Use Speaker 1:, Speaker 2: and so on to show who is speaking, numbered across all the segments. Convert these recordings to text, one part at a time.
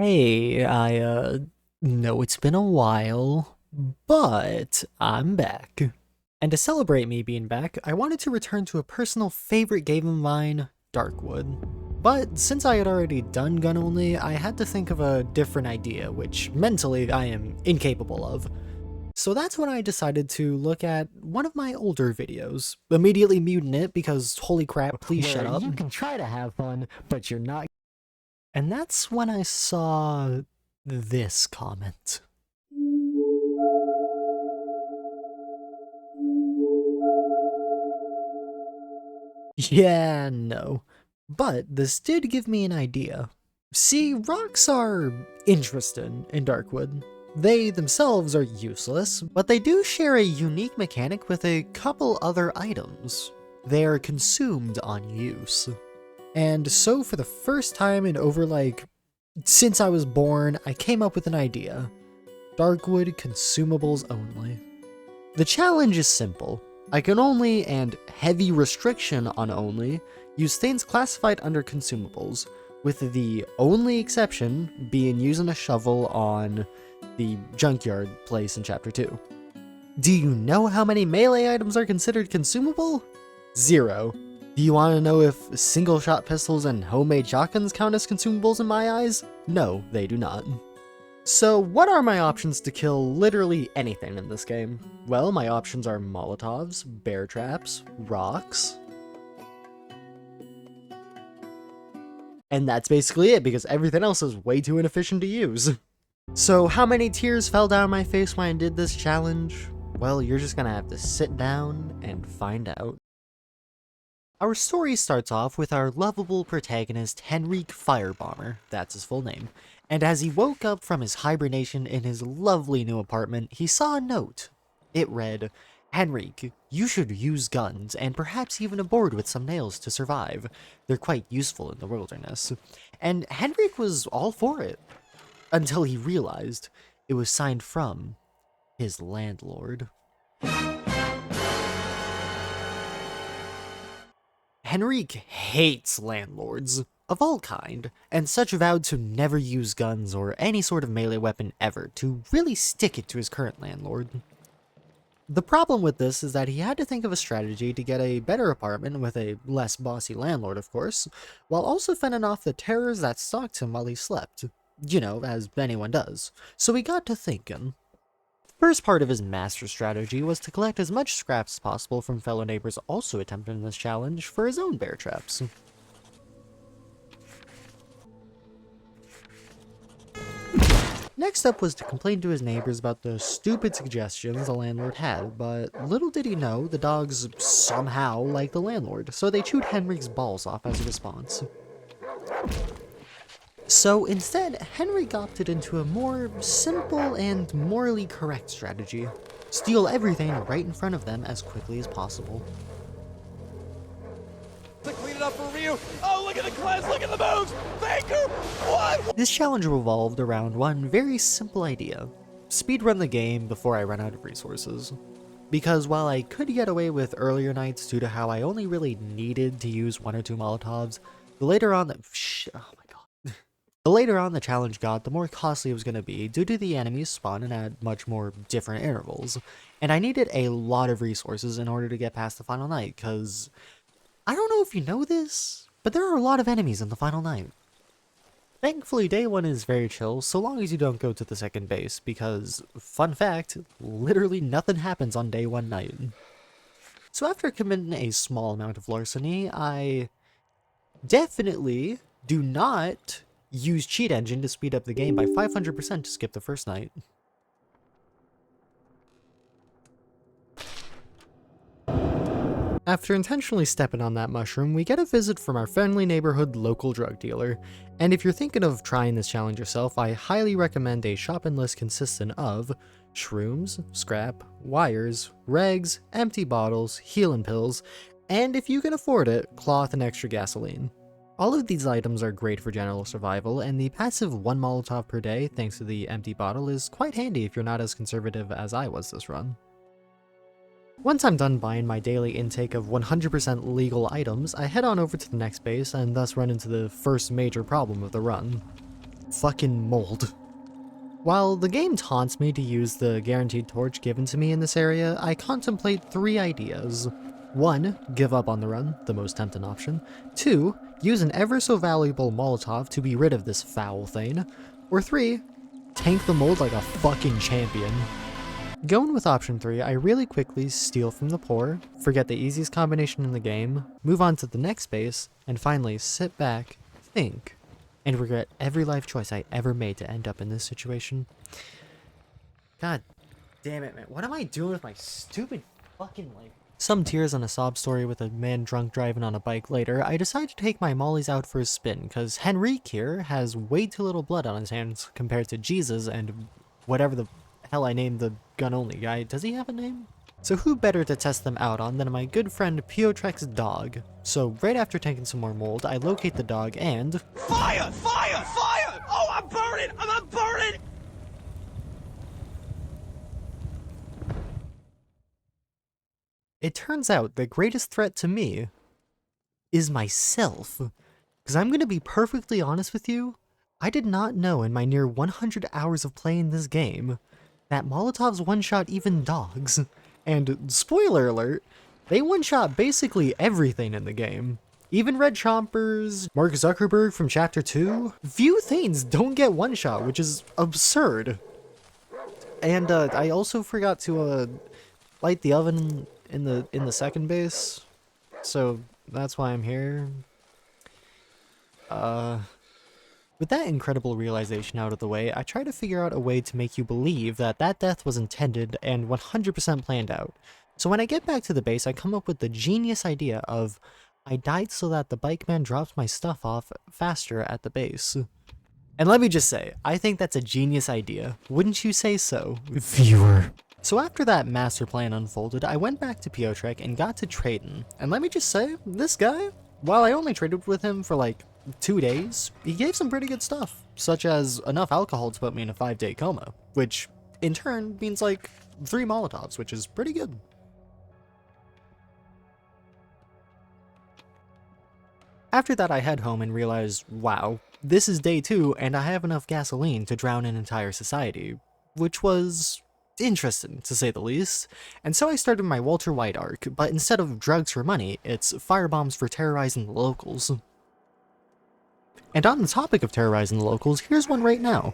Speaker 1: Hey, I know it's been a while, but I'm back. And to celebrate me being back, I wanted to return to a personal favorite game of mine, Darkwood. But since I had already done gun only, I had to think of a different idea, which mentally I am incapable of. So that's when I decided to look at one of my older videos, immediately muting it because holy crap, please shut up.
Speaker 2: You can try to have fun, but you're not.
Speaker 1: And that's when I saw this comment. Yeah, no. But this did give me an idea. See, rocks are interesting in Darkwood. They themselves are useless, but they do share a unique mechanic with a couple other items. They are consumed on use. And so for the first time in since I was born, I came up with an idea. Darkwood consumables only. The challenge is simple. I can only, and heavy restriction on only, use things classified under consumables, with the only exception being using a shovel on the junkyard place in Chapter 2. Do you know how many melee items are considered consumable? 0. Do you want to know if single-shot pistols and homemade shotguns count as consumables in my eyes? No, they do not. So what are my options to kill literally anything in this game? Well, my options are Molotovs, bear traps, rocks, and that's basically it because everything else is way too inefficient to use. So how many tears fell down my face when I did this challenge? Well, you're just gonna have to sit down and find out. Our story starts off with our lovable protagonist Henrik Firebomber, that's his full name, and as he woke up from his hibernation in his lovely new apartment, he saw a note. It read, "Henrik, you should use guns, and perhaps even a board with some nails to survive. They're quite useful in the wilderness." And Henrik was all for it, until he realized it was signed from his landlord. Henrik hates landlords, of all kind, and such vowed to never use guns or any sort of melee weapon ever, to really stick it to his current landlord. The problem with this is that he had to think of a strategy to get a better apartment with a less bossy landlord, of course, while also fending off the terrors that stalked him while he slept. You know, as anyone does. So he got to thinking. First part of his master strategy was to collect as much scraps as possible from fellow neighbors also attempting this challenge for his own bear traps. Next up was to complain to his neighbors about the stupid suggestions the landlord had, but little did he know the dogs somehow liked the landlord, so they chewed Henrik's balls off as a response. So instead, Henrik opted into a more simple and morally correct strategy. Steal everything right in front of them as quickly as possible.
Speaker 3: To clean it up for Ryu. Oh, look at the cleanse, look at the moves! Faker! What?
Speaker 1: This challenge revolved around one very simple idea. Speedrun the game before I run out of resources. Because while I could get away with earlier nights due to how I only really needed to use 1 or 2 Molotovs, the later on the challenge got, the more costly it was going to be due to the enemies spawning at much more different intervals. And I needed a lot of resources in order to get past the final night, because I don't know if you know this, but there are a lot of enemies in the final night. Thankfully, day 1 is very chill, so long as you don't go to the second base, because, fun fact, literally nothing happens on day 1 night. So after committing a small amount of larceny, I definitely do not use Cheat Engine to speed up the game by 500% to skip the first night. After intentionally stepping on that mushroom, we get a visit from our friendly neighborhood local drug dealer, and if you're thinking of trying this challenge yourself, I highly recommend a shopping list consisting of shrooms, scrap, wires, regs, empty bottles, healing pills, and if you can afford it, cloth and extra gasoline. All of these items are great for general survival, and the passive 1 Molotov per day thanks to the empty bottle is quite handy if you're not as conservative as I was this run. Once I'm done buying my daily intake of 100% legal items, I head on over to the next base and thus run into the first major problem of the run. fucking mold. While the game taunts me to use the guaranteed torch given to me in this area, I contemplate 3 ideas. 1. Give up on the run, the most tempting option. 2. Use an ever so valuable Molotov to be rid of this foul thing. Or 3. Tank the mold like a fucking champion. Going with option 3, I really quickly steal from the poor, forget the easiest combination in the game, move on to the next base, and finally sit back, think, and regret every life choice I ever made to end up in this situation. God damn it, man. What am I doing with my stupid fucking life? Some tears and a sob story with a man drunk driving on a bike later, I decide to take my mollies out for a spin, because Henrik here has way too little blood on his hands compared to Jesus and whatever the hell I named the gun-only guy. Does he have a name? So who better to test them out on than my good friend Piotrex's dog? So right after tanking some more mold, I locate the dog and...
Speaker 3: Fire! Fire! Fire! Oh, I'm burning! I'm burning!
Speaker 1: It turns out the greatest threat to me is myself. Because I'm going to be perfectly honest with you, I did not know in my near 100 hours of playing this game that Molotovs one-shot even dogs. And spoiler alert, they one-shot basically everything in the game. Even Red Chompers, Mark Zuckerberg from Chapter 2. Few things don't get one-shot, which is absurd. And I also forgot to light the oven in the second base, so that's why I'm here. With that incredible realization out of the way, I try to figure out a way to make you believe that that death was intended and 100% planned out. So when I get back to the base, I come up with the genius idea of, I died so that the bike man drops my stuff off faster at the base. And let me just say, I think that's a genius idea. Wouldn't you say so, viewer? So after that master plan unfolded, I went back to Piotrek and got to trading. And let me just say, this guy, while I only traded with him for like 2 days, he gave some pretty good stuff, such as enough alcohol to put me in a 5-day coma, which in turn means like 3 Molotovs, which is pretty good. After that, I head home and realize, wow, this is day 2 and I have enough gasoline to drown an entire society, which was interesting, to say the least. And so I started my Walter White arc, but instead of drugs for money, it's firebombs for terrorizing the locals. And on the topic of terrorizing the locals, here's one right now.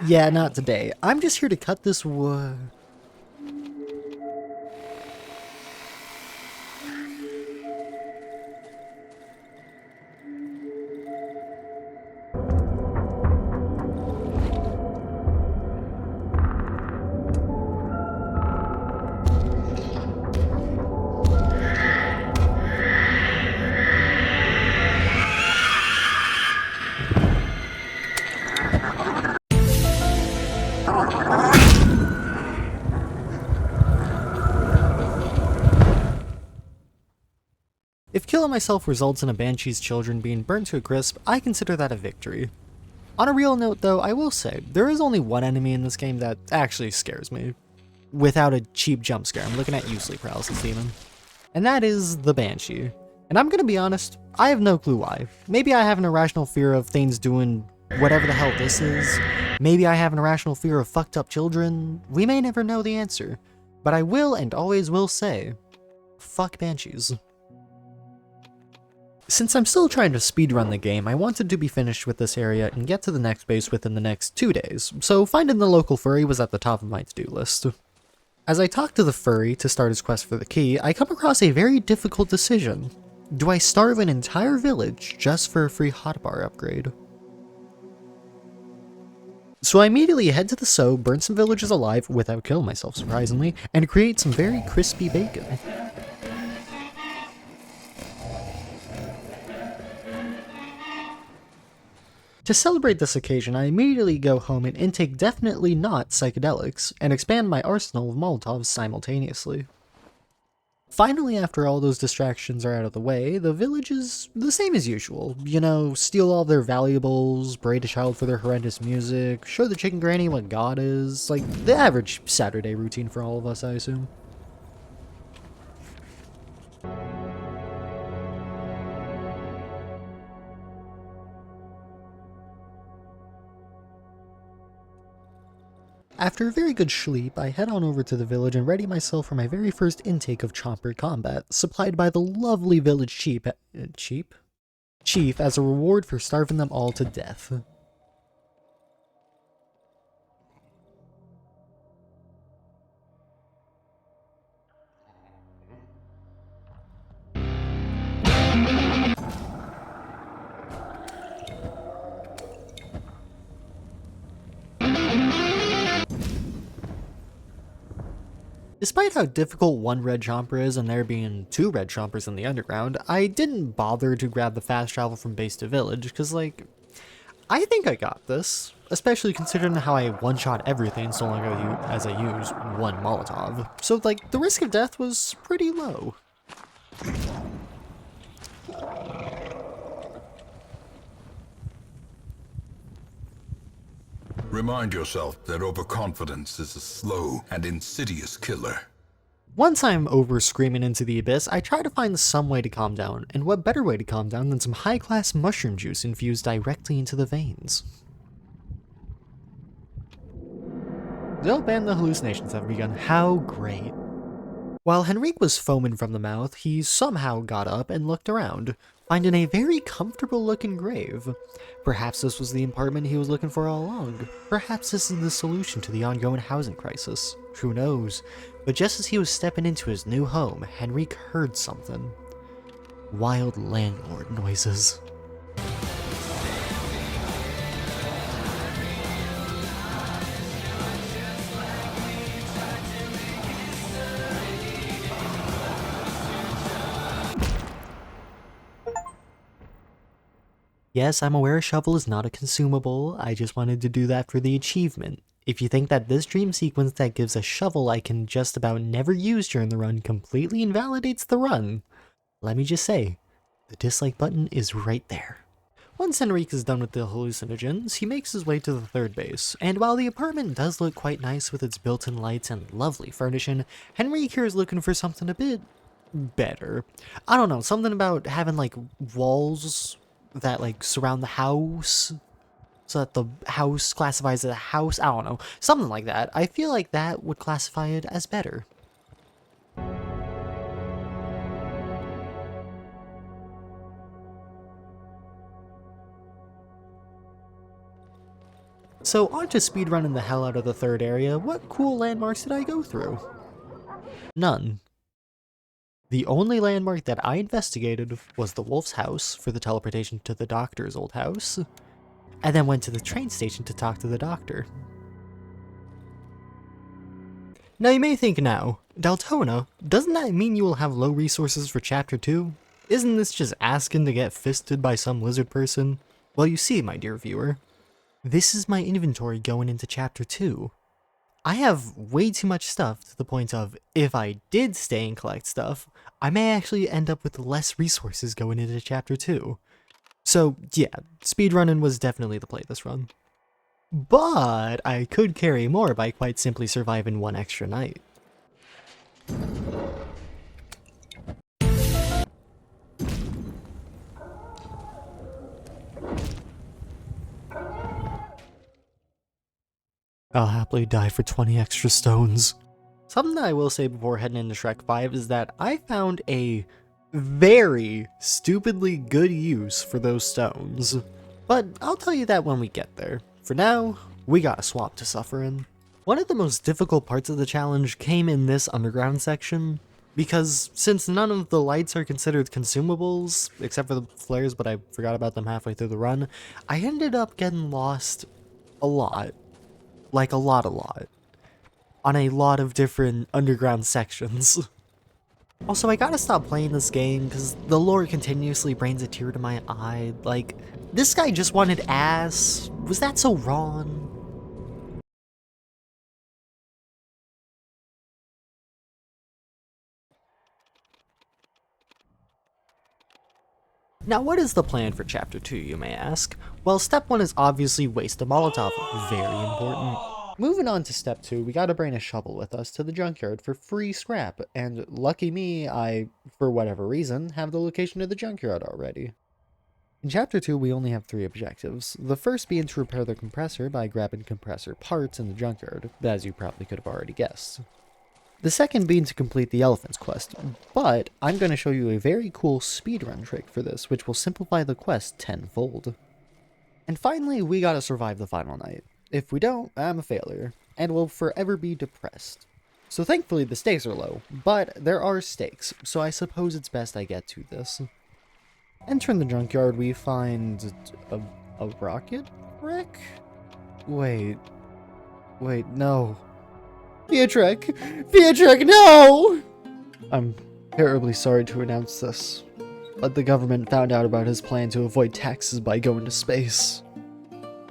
Speaker 1: Yeah, not today. I'm just here to cut this wood. If killing myself results in a Banshee's children being burnt to a crisp, I consider that a victory. On a real note though, I will say, there is only one enemy in this game that actually scares me. Without a cheap jump scare, I'm looking at you, Sleep Paralysis Demon. And that is the Banshee. And I'm gonna be honest, I have no clue why. Maybe I have an irrational fear of things doing whatever the hell this is. Maybe I have an irrational fear of fucked up children. We may never know the answer. But I will and always will say, fuck Banshees. Since I'm still trying to speedrun the game, I wanted to be finished with this area and get to the next base within the next 2 days, so finding the local furry was at the top of my to-do list. As I talk to the furry to start his quest for the key, I come across a very difficult decision. Do I starve an entire village just for a free hotbar upgrade? So I immediately head to the Sow, burn some villagers alive, without killing myself surprisingly, and create some very crispy bacon. To celebrate this occasion, I immediately go home and intake definitely not psychedelics, and expand my arsenal of Molotovs simultaneously. Finally, after all those distractions are out of the way, the village is the same as usual. You know, steal all their valuables, berate a child for their horrendous music, show the chicken granny what God is, like the average Saturday routine for all of us, I assume. After a very good sleep, I head on over to the village and ready myself for my very first intake of chomper combat, supplied by the lovely village chief as a reward for starving them all to death. Despite how difficult one red chomper is and there being 2 red chompers in the underground, I didn't bother to grab the fast travel from base to village, because like, I think I got this, especially considering how I one-shot everything so long as I used 1 Molotov. So like, the risk of death was pretty low.
Speaker 4: Remind yourself that overconfidence is a slow and insidious killer.
Speaker 1: Once I'm over screaming into the abyss, I try to find some way to calm down, and what better way to calm down than some high-class mushroom juice infused directly into the veins. Nope, and the hallucinations have begun. How great. While Henrik was foaming from the mouth, he somehow got up and looked around, finding a very comfortable-looking grave. Perhaps this was the apartment he was looking for all along. Perhaps this is the solution to the ongoing housing crisis. Who knows? But just as he was stepping into his new home, Henrik heard something. Wild landlord noises. Yes, I'm aware a shovel is not a consumable, I just wanted to do that for the achievement. If you think that this dream sequence that gives a shovel I can just about never use during the run completely invalidates the run, let me just say, the dislike button is right there. Once Henrik is done with the hallucinogens, he makes his way to the 3rd base, and while the apartment does look quite nice with its built-in lights and lovely furnishing, Henrik here is looking for something a bit better. I don't know, something about having like walls that like surround the house so that the house classifies as a house. I don't know, something like that. I feel like that would classify it as better. So on to speedrunning the hell out of the 3rd area. What cool landmarks did I go through? None. The only landmark that I investigated was the wolf's house for the teleportation to the doctor's old house, and then went to the train station to talk to the doctor. Now you may think now, Daltona, doesn't that mean you will have low resources for Chapter 2? Isn't this just asking to get fisted by some lizard person? Well, you see, my dear viewer, this is my inventory going into Chapter 2. I have way too much stuff to the point of, if I did stay and collect stuff, I may actually end up with less resources going into Chapter 2. So yeah, speedrunning was definitely the play this run. But I could carry more by quite simply surviving 1 extra night. I'll happily die for 20 extra stones. Something that I will say before heading into Shrek 5 is that I found a very stupidly good use for those stones. But I'll tell you that when we get there. For now, we got a swamp to suffer in. One of the most difficult parts of the challenge came in this underground section, because since none of the lights are considered consumables, except for the flares, but I forgot about them halfway through the run, I ended up getting lost a lot. Like a lot. On a lot of different underground sections. Also, I gotta stop playing this game because the lore continuously brings a tear to my eye. Like, this guy just wanted ass. Was that so wrong? Now, what is the plan for Chapter 2, you may ask? Well, Step 1 is obviously waste a Molotov. Very important. Moving on to Step 2, we gotta bring a shovel with us to the junkyard for free scrap, and lucky me, I, for whatever reason, have the location of the junkyard already. In Chapter 2, we only have 3 objectives. The first being to repair the compressor by grabbing compressor parts in the junkyard, as you probably could have already guessed. The second being to complete the elephant's quest, but I'm going to show you a very cool speedrun trick for this, which will simplify the quest tenfold. And finally, we gotta survive the final night. If we don't, I'm a failure, and will forever be depressed. So thankfully the stakes are low, but there are stakes, so I suppose it's best I get to this. Entering the junkyard, we find a rocket wreck? Wait, no. Beatrix! No! I'm terribly sorry to announce this, but the government found out about his plan to avoid taxes by going to space.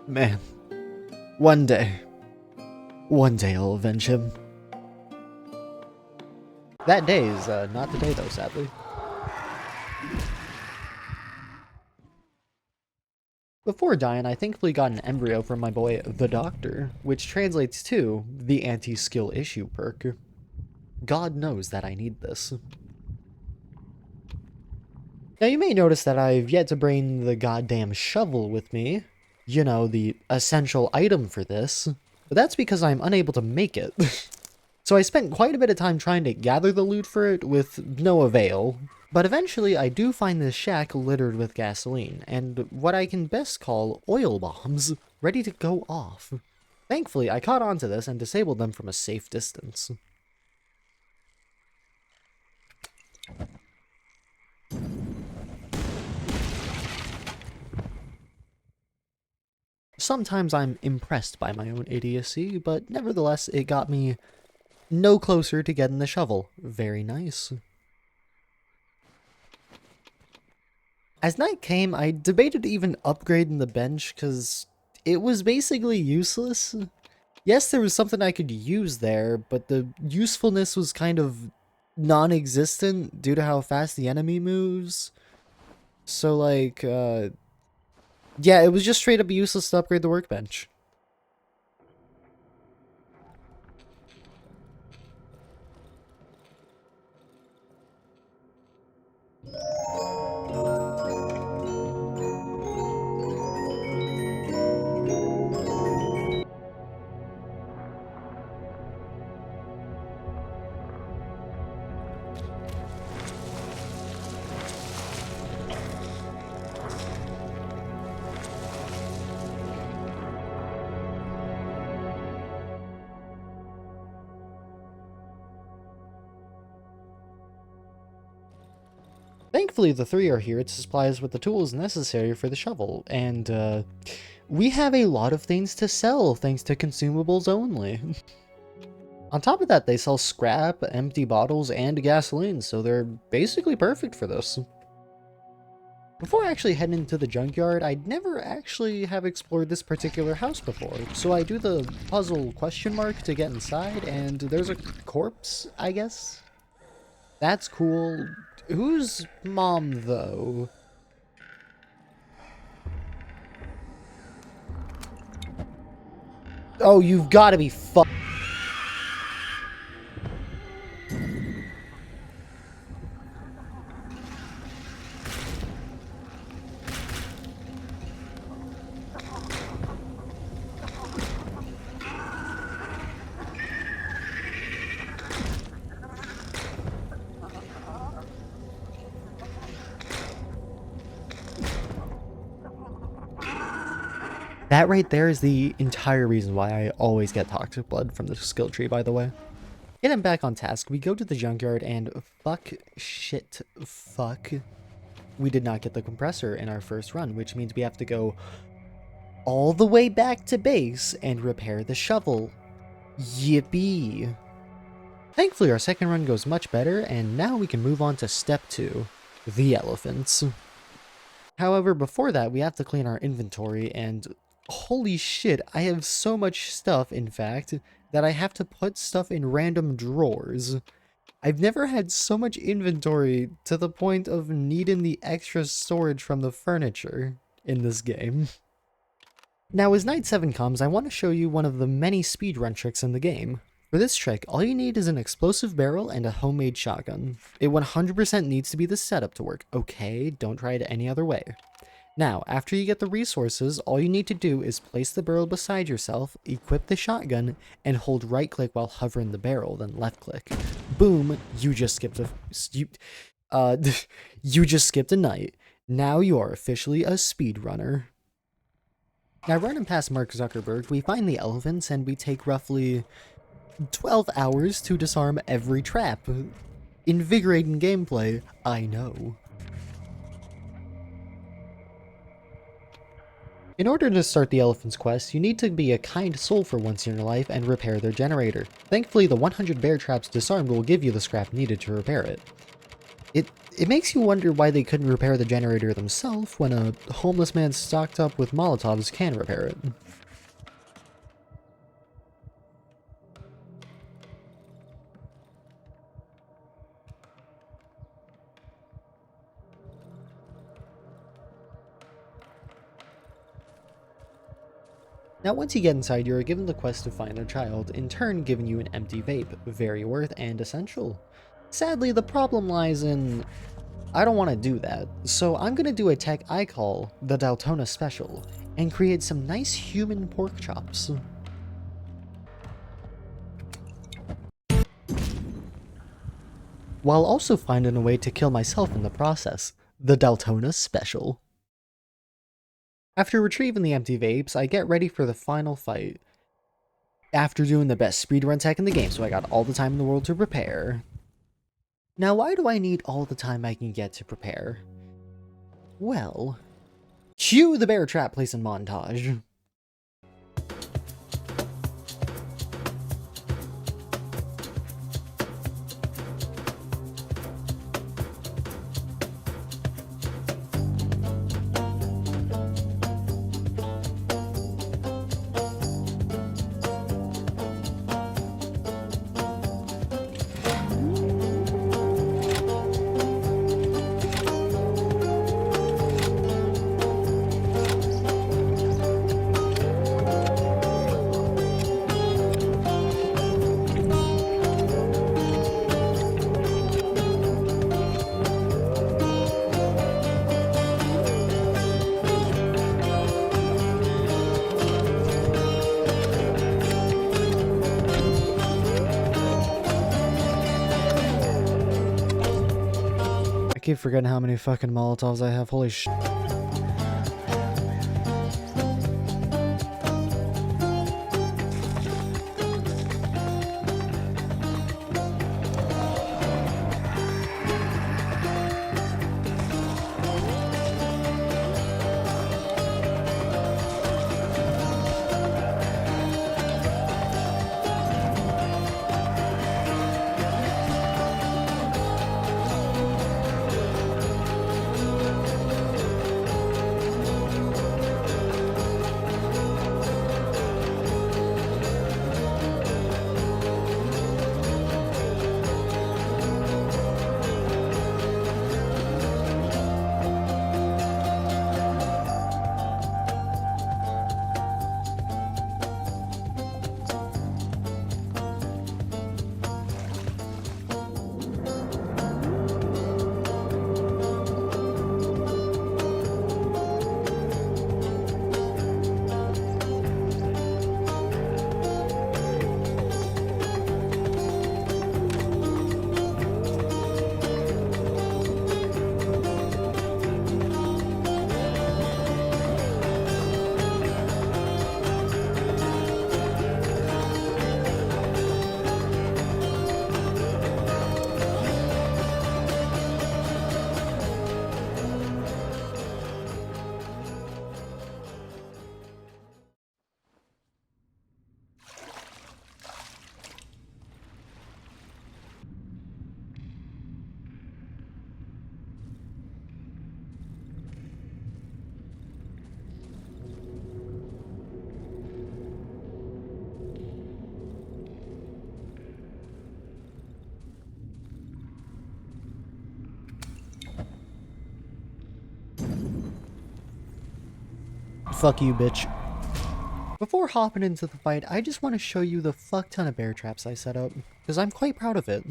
Speaker 1: Man, one day I'll avenge him. That day is not today though, sadly. Before dying, I thankfully got an embryo from my boy, the Doctor, which translates to the anti-skill issue perk. God knows that I need this. Now you may notice that I've yet to bring the goddamn shovel with me. You know, the essential item for this. But that's because I'm unable to make it. So I spent quite a bit of time trying to gather the loot for it with no avail. But eventually I do find this shack littered with gasoline, and what I can best call oil bombs, ready to go off. Thankfully, I caught on to this and disabled them from a safe distance. Sometimes I'm impressed by my own idiocy, but nevertheless it got me no closer to getting the shovel. Very nice. As night came, I debated even upgrading the bench, because it was basically useless. Yes, there was something I could use there, but the usefulness was kind of non-existent due to how fast the enemy moves. So, like, yeah, it was just straight up useless to upgrade the workbench. Thankfully, the 3 are here to supply us with the tools necessary for the shovel, and we have a lot of things to sell thanks to consumables only. On top of that, they sell scrap, empty bottles, and gasoline, so they're basically perfect for this. Before actually heading into the junkyard, I'd never actually have explored this particular house before, so I do the puzzle question mark to get inside, and there's a corpse, I guess? That's cool. Whose mom, though? Oh, you've got to be fu- That right there is the entire reason why I always get toxic blood from the skill tree, by the way. Getting back on task, we go to the junkyard and fuck. We did not get the compressor in our first run, which means we have to go all the way back to base and repair the shovel. Yippee. Thankfully, our second run goes much better, and now we can move on to step 2, the elephants. However, before that, we have to clean our inventory, and holy shit, I have so much stuff, in fact, that I have to put stuff in random drawers. I've never had so much inventory to the point of needing the extra storage from the furniture in this game. Now, as Night 7 comes, I want to show you one of the many speedrun tricks in the game. For this trick, all you need is an explosive barrel and a homemade shotgun. It 100% needs to be the setup to work, okay? Don't try it any other way. Now, after you get the resources, all you need to do is place the barrel beside yourself, equip the shotgun, and hold right click while hovering the barrel, then left click. Boom, you just skipped you just skipped a night. Now you are officially a speedrunner. Now running past Mark Zuckerberg, we find the elephants and we take roughly 12 hours to disarm every trap. Invigorating gameplay, I know. In order to start the elephant's quest, you need to be a kind soul for once in your life and repair their generator. Thankfully, the 100 bear traps disarmed will give you the scrap needed to repair it. It makes you wonder why they couldn't repair the generator themselves when a homeless man stocked up with Molotovs can repair it. Now once you get inside, you are given the quest to find their child, in turn giving you an empty vape, very worth and essential. Sadly, the problem lies in I don't want to do that, so I'm going to do a tech I call the Daltona Special, and create some nice human pork chops. While also finding a way to kill myself in the process, the Daltona Special. After retrieving the empty vapes, I get ready for the final fight. After doing the best speedrun tech in the game, so I got all the time in the world to prepare. Now, why do I need all the time I can get to prepare? Well, cue the bear trap placing montage. I keep forgetting how many fucking Molotovs I have, holy sh**. Fuck you, bitch. Before hopping into the fight, I just want to show you the fuck ton of bear traps I set up, because I'm quite proud of it.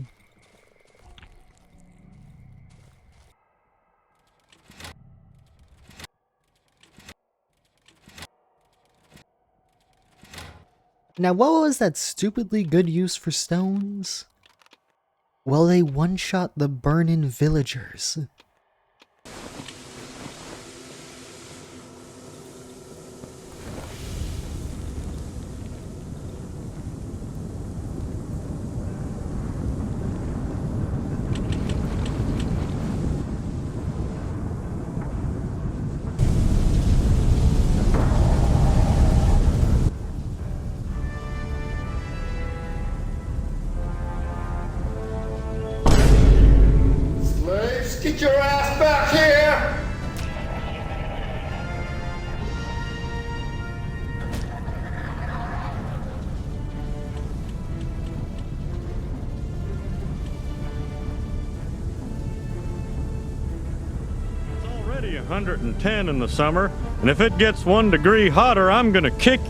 Speaker 1: Now, what was that stupidly good use for stones? Well, they one-shot the burn-in villagers.
Speaker 3: Slaves, get your ass back here!
Speaker 5: It's already 110 in the summer, and if it gets 1 degree hotter, I'm gonna kick.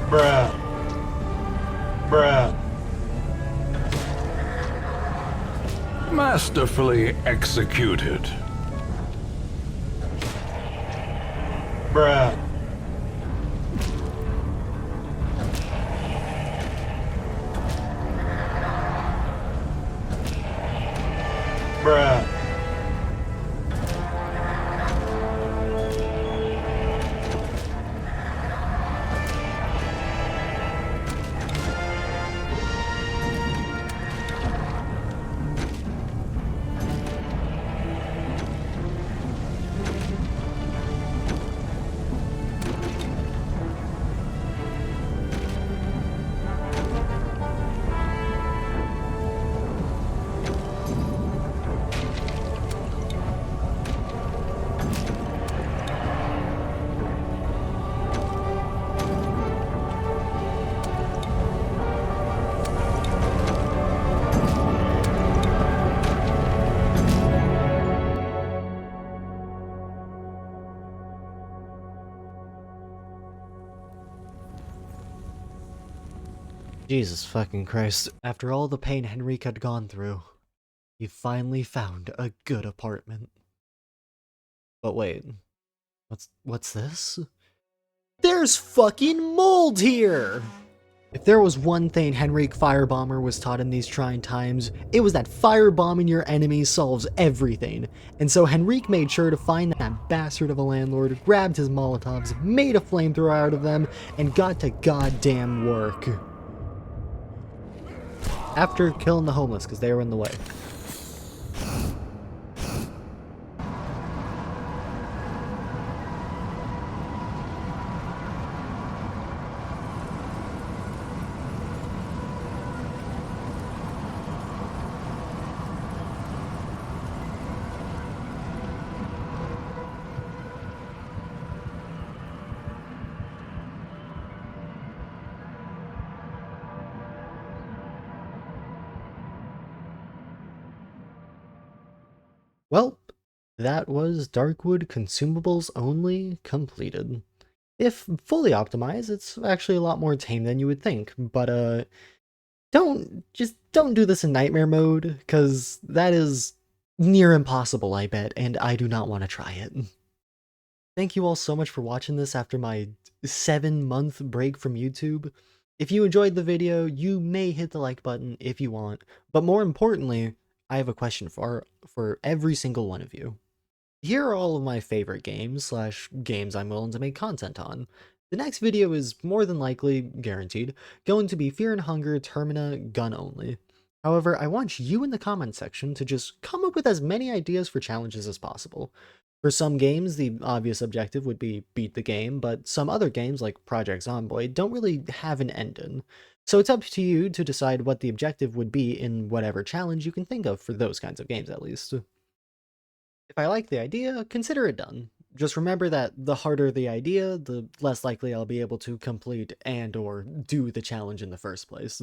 Speaker 3: Bruh. Bruh.
Speaker 4: Masterfully executed.
Speaker 3: Bruh. Bruh.
Speaker 1: Jesus fucking Christ. After all the pain Henrik had gone through, he finally found a good apartment. But wait, what's this? There's fucking mold here! If there was one thing Henrik Firebomber was taught in these trying times, it was that firebombing your enemies solves everything. And so Henrik made sure to find that bastard of a landlord, grabbed his Molotovs, made a flamethrower out of them, and got to goddamn work. After killing the homeless, because they were in the way. Well, that was Darkwood Consumables Only completed. If fully optimized, it's actually a lot more tame than you would think, but don't do this in nightmare mode, because that is near impossible, I bet, and I do not want to try it. Thank you all so much for watching this after my 7-month break from YouTube. If you enjoyed the video, you may hit the like button if you want, but more importantly, I have a question for every single one of you. Here are all of my favorite games / games I'm willing to make content on. The next video is more than likely, guaranteed, going to be Fear and Hunger Termina Gun Only. However, I want you in the comment section to just come up with as many ideas for challenges as possible. For some games, the obvious objective would be beat the game, but some other games, like Project Zomboid, don't really have an ending. So it's up to you to decide what the objective would be in whatever challenge you can think of for those kinds of games, at least. If I like the idea, consider it done. Just remember that the harder the idea, the less likely I'll be able to complete and or do the challenge in the first place.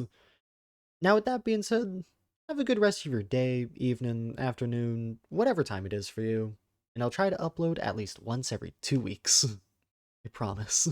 Speaker 1: Now with that being said, have a good rest of your day, evening, afternoon, whatever time it is for you, and I'll try to upload at least once every 2 weeks. I promise.